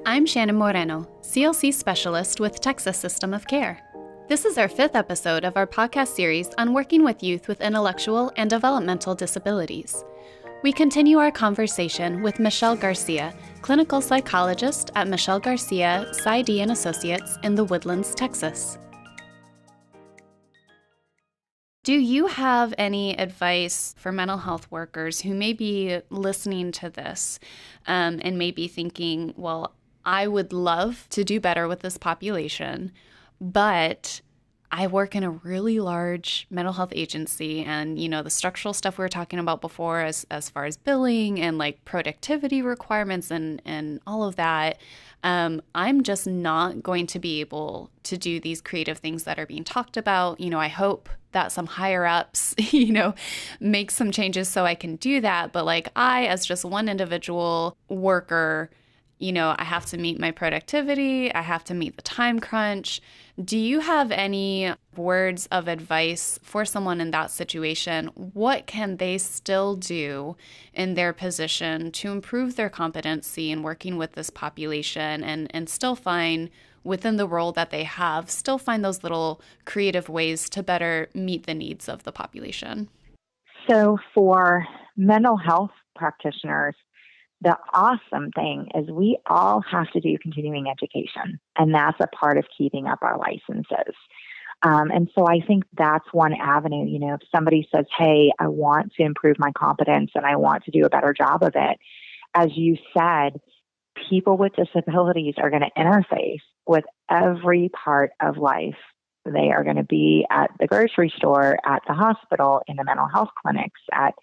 I'm Shannon Moreno, CLC specialist with Texas System of Care. This is our 5th episode of our podcast series on working with youth with intellectual and developmental disabilities. We continue our conversation with Michelle Garcia, clinical psychologist at Michelle Garcia, Psy.D. and Associates in the Woodlands, Texas. Do you have any advice for mental health workers who may be listening to this and may be thinking, well, I would love to do better with this population, but I work in a really large mental health agency, and, the structural stuff we were talking about before as far as billing and like productivity requirements and all of that, I'm just not going to be able to do these creative things that are being talked about. I hope that some higher ups, make some changes so I can do that. But like I, as just one individual worker, I have to meet my productivity. I have to meet the time crunch. Do you have any words of advice for someone in that situation? What can they still do in their position to improve their competency in working with this population and still find within the role that they have, still find those little creative ways to better meet the needs of the population? So for mental health practitioners, the awesome thing is we all have to do continuing education, and that's a part of keeping up our licenses. And so I think that's one avenue. If somebody says, hey, I want to improve my competence and I want to do a better job of it, as you said, people with disabilities are going to interface with every part of life. They are going to be at the grocery store, at the hospital, in the mental health clinics, at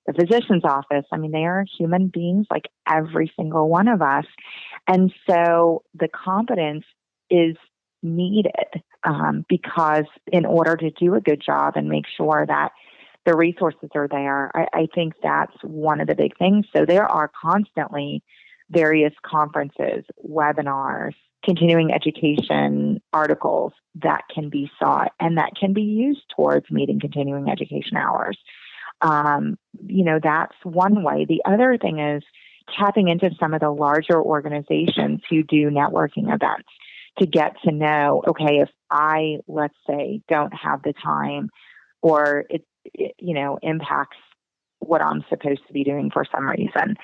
the physician's office. They are human beings like every single one of us. And so the competence is needed because in order to do a good job and make sure that the resources are there, I think that's one of the big things. So there are constantly various conferences, webinars, continuing education articles that can be sought and that can be used towards meeting continuing education hours. That's one way. The other thing is tapping into some of the larger organizations who do networking events to get to know, okay, if I, let's say, don't have the time or it impacts what I'm supposed to be doing for some reason,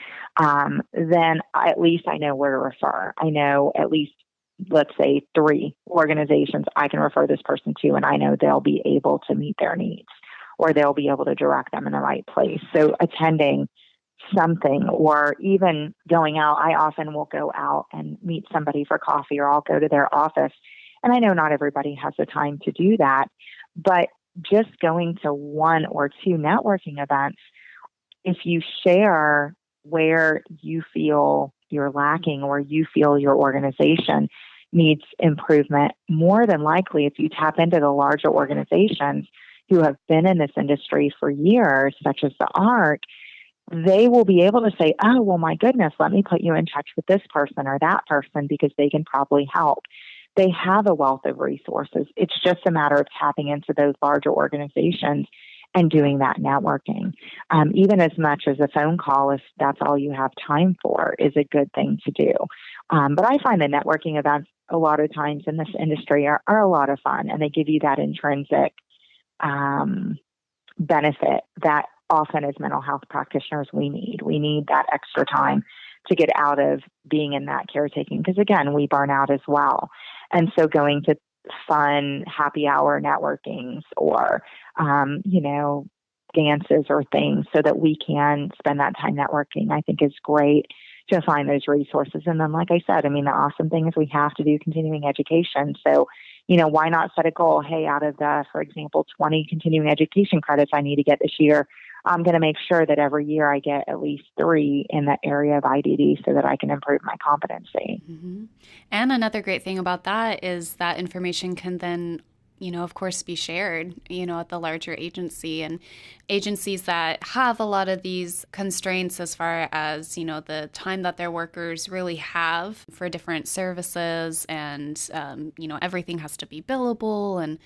then at least I know where to refer. I know at least, let's say, 3 organizations I can refer this person to, and I know they'll be able to meet their needs or they'll be able to direct them in the right place. So attending something or even going out, I often will go out and meet somebody for coffee, or I'll go to their office. And I know not everybody has the time to do that, but just going to 1 or 2 networking events, if you share where you feel you're lacking or you feel your organization needs improvement, more than likely, if you tap into the larger organizations who have been in this industry for years, such as the ARC, they will be able to say, oh, well, my goodness, let me put you in touch with this person or that person because they can probably help. They have a wealth of resources. It's just a matter of tapping into those larger organizations and doing that networking. Even as much as a phone call, if that's all you have time for, is a good thing to do. But I find the networking events a lot of times in this industry are a lot of fun, and they give you that intrinsic benefit that often as mental health practitioners we need. We need that extra time to get out of being in that caretaking because, again, we burn out as well. And so going to fun happy hour networkings or, dances or things so that we can spend that time networking, I think is great to find those resources. And then, like I said, the awesome thing is we have to do continuing education. So, why not set a goal? Hey, out of the, for example, 20 continuing education credits I need to get this year, I'm going to make sure that every year I get at least 3 in the area of IDD so that I can improve my competency. Mm-hmm. And another great thing about that is that information can then, of course, be shared, at the larger agency, and agencies that have a lot of these constraints as far as, the time that their workers really have for different services and, everything has to be billable and,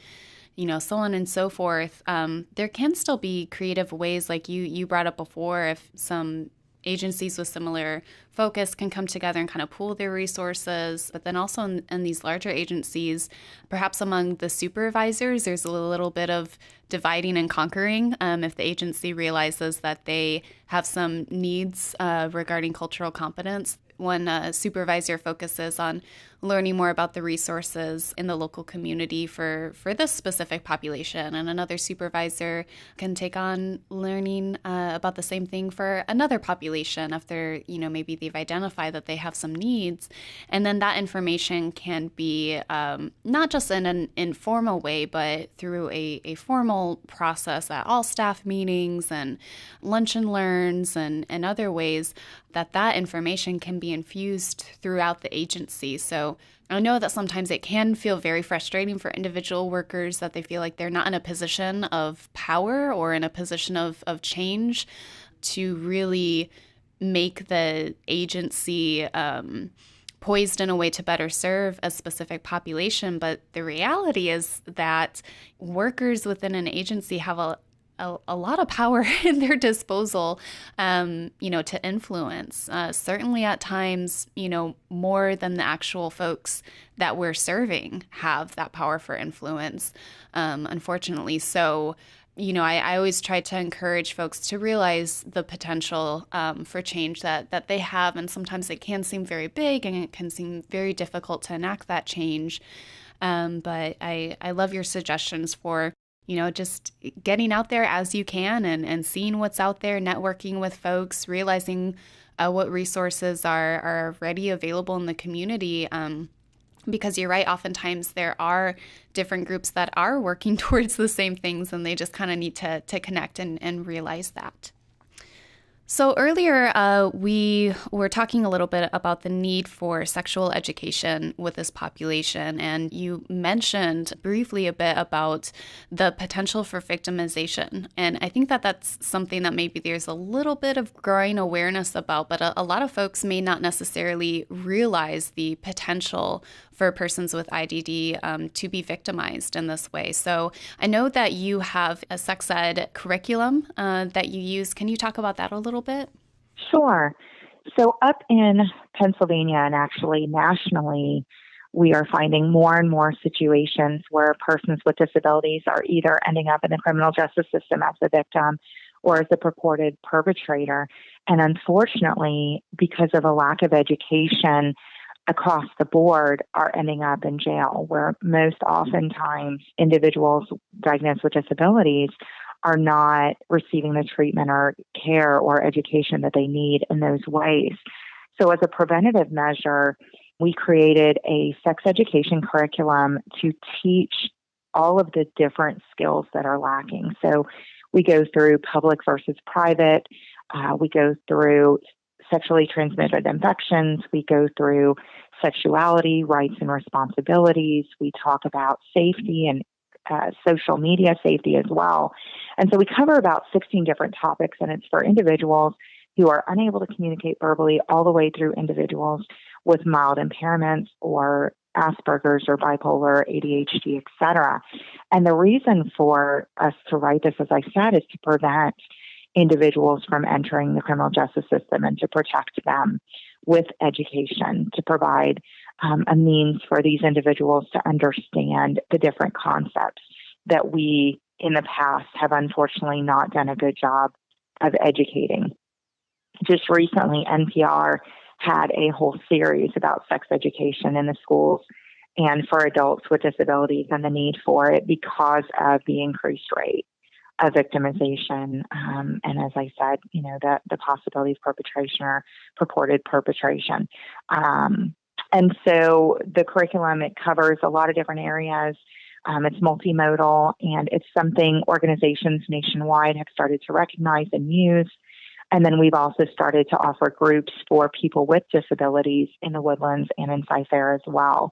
so on and so forth. There can still be creative ways, like you brought up before, if some agencies with similar focus can come together and kind of pool their resources. But then also in these larger agencies, perhaps among the supervisors, there's a little bit of dividing and conquering. If the agency realizes that they have some needs regarding cultural competence, one supervisor focuses on learning more about the resources in the local community for this specific population, and another supervisor can take on learning about the same thing for another population after, maybe they've identified that they have some needs. And then that information can be not just in an informal way, but through a formal process at all staff meetings and lunch and learns and other ways that information can be infused throughout the agency. So I know that sometimes it can feel very frustrating for individual workers that they feel like they're not in a position of power or in a position of change to really make the agency poised in a way to better serve a specific population. But the reality is that workers within an agency have a lot of power in their disposal, to influence, certainly at times, more than the actual folks that we're serving have that power for influence, unfortunately. So, I always try to encourage folks to realize the potential for change that they have. And sometimes it can seem very big and it can seem very difficult to enact that change. But I love your suggestions for just getting out there as you can and seeing what's out there, networking with folks, realizing what resources are already available in the community. Because you're right, oftentimes there are different groups that are working towards the same things, and they just kind of need to connect and realize that. So earlier, we were talking a little bit about the need for sexual education with this population, and you mentioned briefly a bit about the potential for victimization. And I think that that's something that maybe there's a little bit of growing awareness about, but a lot of folks may not necessarily realize the potential for persons with IDD to be victimized in this way. So I know that you have a sex ed curriculum that you use. Can you talk about that a little bit? Sure. So up in Pennsylvania and actually nationally, we are finding more and more situations where persons with disabilities are either ending up in the criminal justice system as a victim or as a purported perpetrator. And unfortunately, because of a lack of education across the board, are ending up in jail, where most oftentimes individuals diagnosed with disabilities are not receiving the treatment or care or education that they need in those ways. So as a preventative measure, we created a sex education curriculum to teach all of the different skills that are lacking. So we go through public versus private. We go through sexually transmitted infections. We go through sexuality, rights and responsibilities. We talk about safety and social media safety as well. And so we cover about 16 different topics, and it's for individuals who are unable to communicate verbally all the way through individuals with mild impairments or Asperger's or bipolar, ADHD, etc. And the reason for us to write this, as I said, is to prevent individuals from entering the criminal justice system and to protect them with education, to provide a means for these individuals to understand the different concepts that we in the past have unfortunately not done a good job of educating. Just recently, NPR had a whole series about sex education in the schools and for adults with disabilities and the need for it because of the increased rate of victimization. And as I said, the possibility of perpetration or purported perpetration. And so the curriculum, it covers a lot of different areas. It's multimodal, and it's something organizations nationwide have started to recognize and use. And then we've also started to offer groups for people with disabilities in the Woodlands and in Psy.D as well.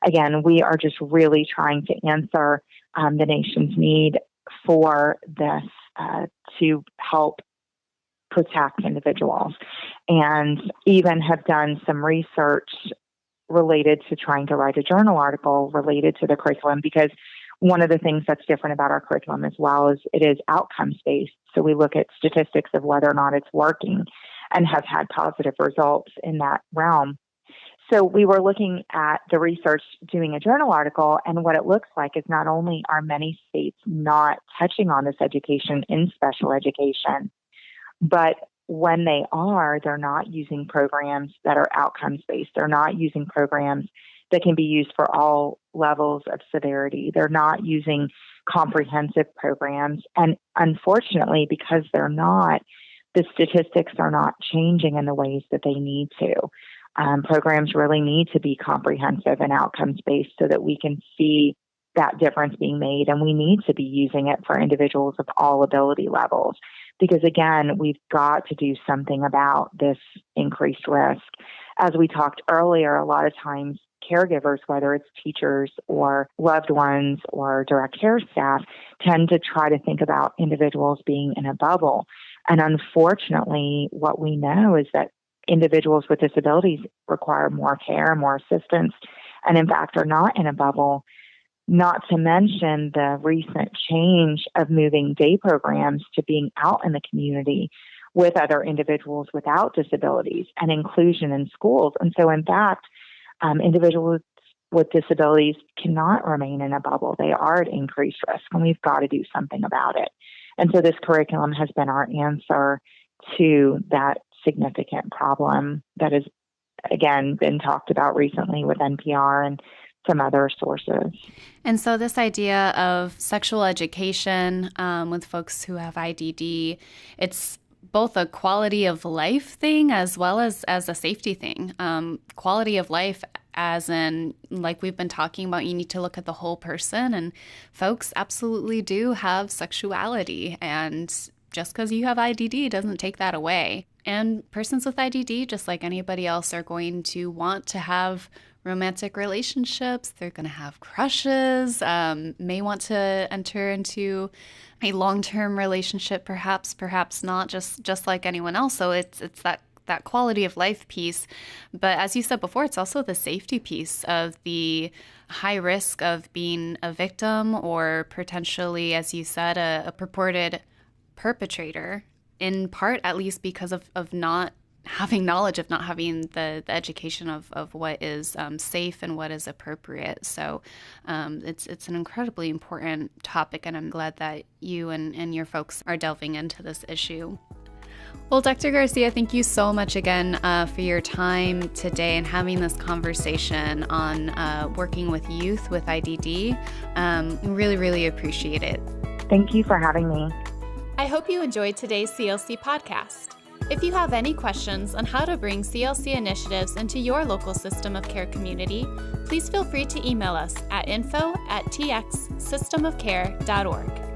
Again, we are just really trying to answer the nation's need for this to help protect individuals, and even have done some research related to trying to write a journal article related to the curriculum, because one of the things that's different about our curriculum as well is it is outcomes-based. So we look at statistics of whether or not it's working. and has had positive results in that realm. So we were looking at the research, doing a journal article, and what it looks like is not only are many states not touching on this education in special education, but when they are, they're not using programs that are outcomes-based. They're not using programs that can be used for all levels of severity. They're not using comprehensive programs. And unfortunately, because they're not, the statistics are not changing in the ways that they need to. Programs really need to be comprehensive and outcomes-based so that we can see that difference being made. And we need to be using it for individuals of all ability levels. Because again, we've got to do something about this increased risk. As we talked earlier, a lot of times caregivers, whether it's teachers or loved ones or direct care staff, tend to try to think about individuals being in a bubble. And unfortunately, what we know is that individuals with disabilities require more care, more assistance, and in fact are not in a bubble. Not to mention the recent change of moving day programs to being out in the community with other individuals without disabilities and inclusion in schools. And so in fact, individuals with disabilities cannot remain in a bubble. They are at increased risk, and we've got to do something about it. And so this curriculum has been our answer to that significant problem that has, again, been talked about recently with NPR and some other sources. And so this idea of sexual education with folks who have IDD, it's both a quality of life thing as well as a safety thing. Quality of life as in, like we've been talking about, you need to look at the whole person, and folks absolutely do have sexuality, and just because you have IDD doesn't take that away. And persons with IDD, just like anybody else, are going to want to have romantic relationships. They're going to have crushes, may want to enter into a long-term relationship, perhaps not, just like anyone else. So it's that quality of life piece. But as you said before, it's also the safety piece of the high risk of being a victim or potentially, as you said, a purported perpetrator, in part at least because of not having knowledge, of not having the education of what is safe and what is appropriate. So it's an incredibly important topic, and I'm glad that you and your folks are delving into this issue. Well, Dr. Garcia, thank you so much again for your time today and having this conversation on working with youth with IDD. Really, really appreciate it. Thank you for having me. I hope you enjoyed today's CLC podcast. If you have any questions on how to bring CLC initiatives into your local system of care community, please feel free to email us at info@txsystemofcare.org.